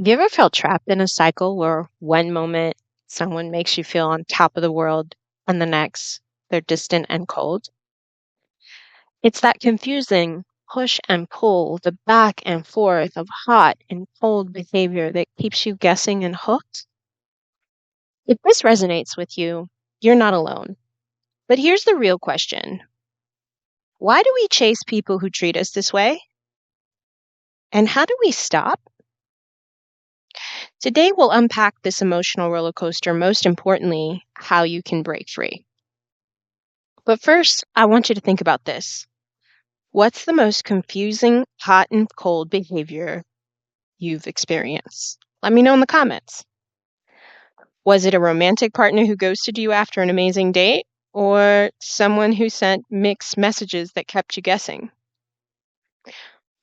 Have you ever felt trapped in a cycle where one moment someone makes you feel on top of the world and the next they're distant and cold? It's that confusing push and pull, the back and forth of hot and cold behavior that keeps you guessing and hooked. If this resonates with you, you're not alone. But here's the real question. Why do we chase people who treat us this way? And how do we stop? Today, we'll unpack this emotional roller coaster, most importantly, how you can break free. But first, I want you to think about this. What's the most confusing hot and cold behavior you've experienced? Let me know in the comments. Was it a romantic partner who ghosted you after an amazing date, or someone who sent mixed messages that kept you guessing?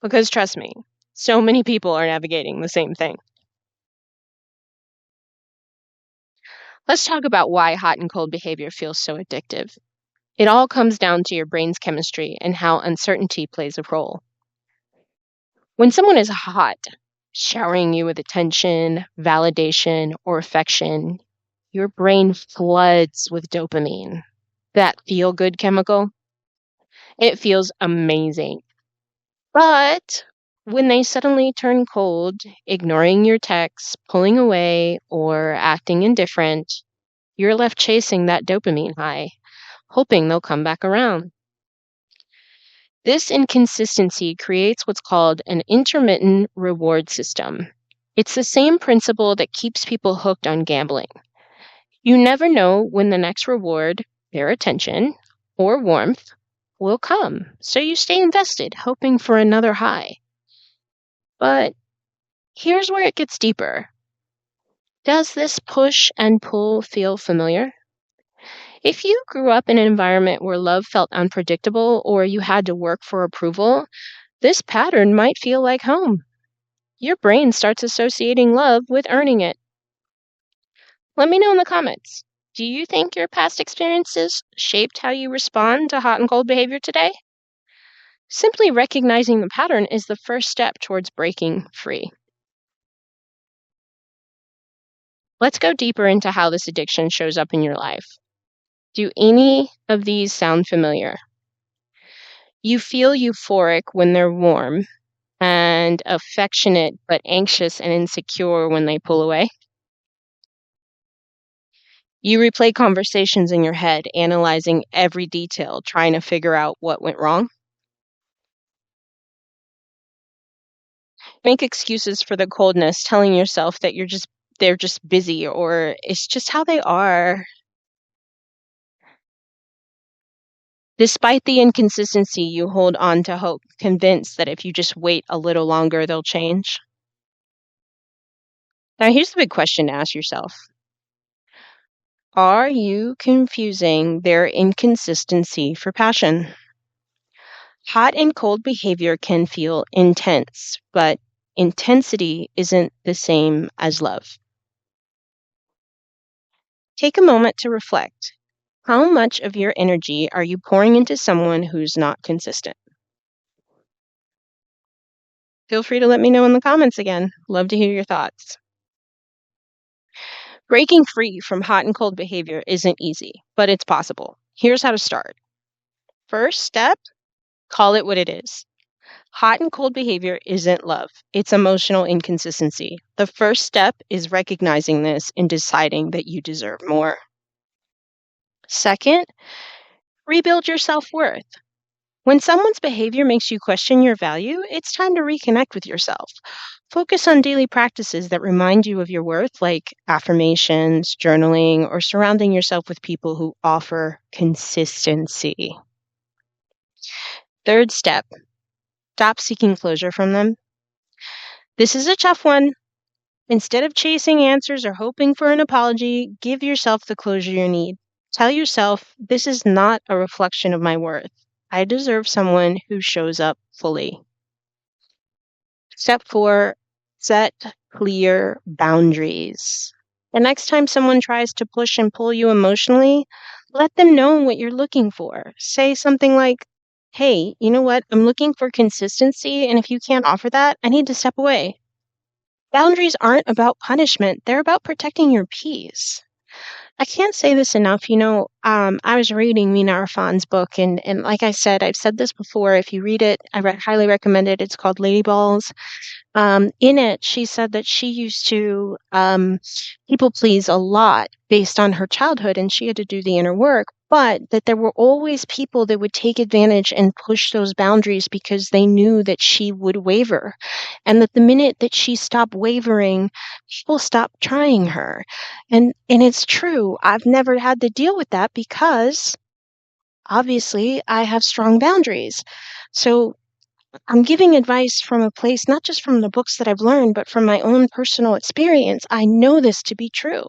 Because trust me, so many people are navigating the same thing. Let's talk about why hot and cold behavior feels so addictive. It all comes down to your brain's chemistry and how uncertainty plays a role. When someone is hot, showering you with attention, validation, or affection, your brain floods with dopamine, that feel good chemical. It feels amazing. But when they suddenly turn cold, ignoring your texts, pulling away, or acting indifferent, you're left chasing that dopamine high, hoping they'll come back around. This inconsistency creates what's called an intermittent reward system. It's the same principle that keeps people hooked on gambling. You never know when the next reward, their attention, or warmth, will come, so you stay invested, hoping for another high. But here's where it gets deeper. Does this push and pull feel familiar? If you grew up in an environment where love felt unpredictable or you had to work for approval, this pattern might feel like home. Your brain starts associating love with earning it. Let me know in the comments. Do you think your past experiences shaped how you respond to hot and cold behavior today? Simply recognizing the pattern is the first step towards breaking free. Let's go deeper into how this addiction shows up in your life. Do any of these sound familiar? You feel euphoric when they're warm and affectionate but anxious and insecure when they pull away. You replay conversations in your head, analyzing every detail, trying to figure out what went wrong. Make excuses for the coldness, telling yourself that they're just busy or it's just how they are. Despite the inconsistency, you hold on to hope, convinced that if you just wait a little longer, they'll change. Now, here's the big question to ask yourself. Are you confusing their inconsistency for passion? Hot and cold behavior can feel intense, but intensity isn't the same as love. Take a moment to reflect. How much of your energy are you pouring into someone who's not consistent? Feel free to let me know in the comments again. Love to hear your thoughts. Breaking free from hot and cold behavior isn't easy, but it's possible. Here's how to start. First step, call it what it is. Hot and cold behavior isn't love. It's emotional inconsistency. The first step is recognizing this and deciding that you deserve more. Second, rebuild your self-worth. When someone's behavior makes you question your value, it's time to reconnect with yourself. Focus on daily practices that remind you of your worth, like affirmations, journaling, or surrounding yourself with people who offer consistency. Third step, stop seeking closure from them. This is a tough one. Instead of chasing answers or hoping for an apology, give yourself the closure you need. Tell yourself, this is not a reflection of my worth. I deserve someone who shows up fully. Step 4, set clear boundaries. The next time someone tries to push and pull you emotionally, let them know what you're looking for. Say something like, hey, you know what? I'm looking for consistency, and if you can't offer that, I need to step away. Boundaries aren't about punishment, they're about protecting your peace. I can't say this enough. I was reading Mina Arfan's book, and like I said, I've said this before. If you read it, highly recommend it. It's called Lady Balls. In it, she said that she used to people please a lot based on her childhood, and she had to do the inner work. But that there were always people that would take advantage and push those boundaries because they knew that she would waver. And that the minute that she stopped wavering, people stopped trying her. And it's true. I've never had to deal with that because obviously I have strong boundaries. So I'm giving advice from a place, not just from the books that I've learned, but from my own personal experience. I know this to be true.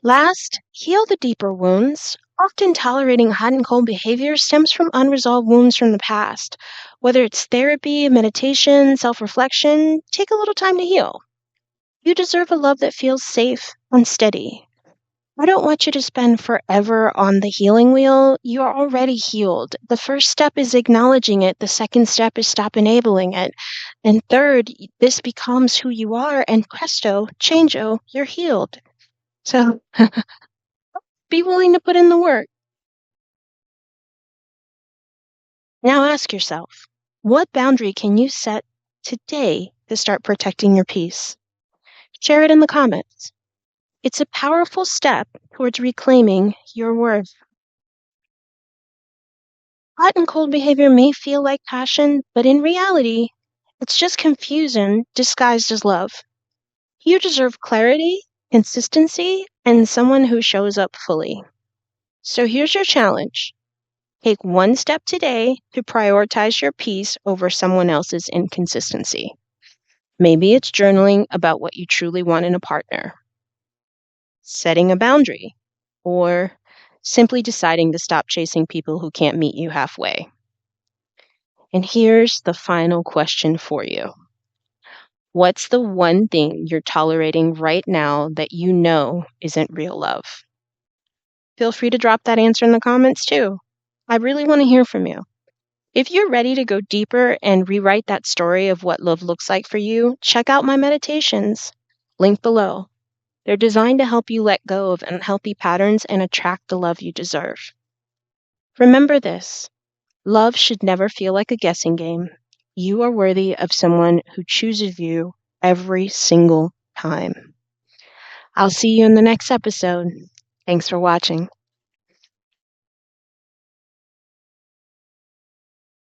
Last, heal the deeper wounds. Often tolerating hot and cold behavior stems from unresolved wounds from the past. Whether it's therapy, meditation, self reflection, take a little time to heal. You deserve a love that feels safe and steady. I don't want you to spend forever on the healing wheel. You're already healed. The first step is acknowledging it. The second step is stop enabling it. And third, this becomes who you are, and presto, changeo, you're healed. So be willing to put in the work. Now ask yourself, what boundary can you set today to start protecting your peace? Share it in the comments. It's a powerful step towards reclaiming your worth. Hot and cold behavior may feel like passion, but in reality, it's just confusion disguised as love. You deserve clarity, consistency, and someone who shows up fully. So here's your challenge. Take one step today to prioritize your peace over someone else's inconsistency. Maybe it's journaling about what you truly want in a partner, setting a boundary, or simply deciding to stop chasing people who can't meet you halfway. And here's the final question for you. What's the one thing you're tolerating right now that you know isn't real love? Feel free to drop that answer in the comments too. I really want to hear from you. If you're ready to go deeper and rewrite that story of what love looks like for you, check out my meditations. Link below. They're designed to help you let go of unhealthy patterns and attract the love you deserve. Remember this. Love should never feel like a guessing game. You are worthy of someone who chooses you every single time. I'll see you in the next episode. Thanks for watching.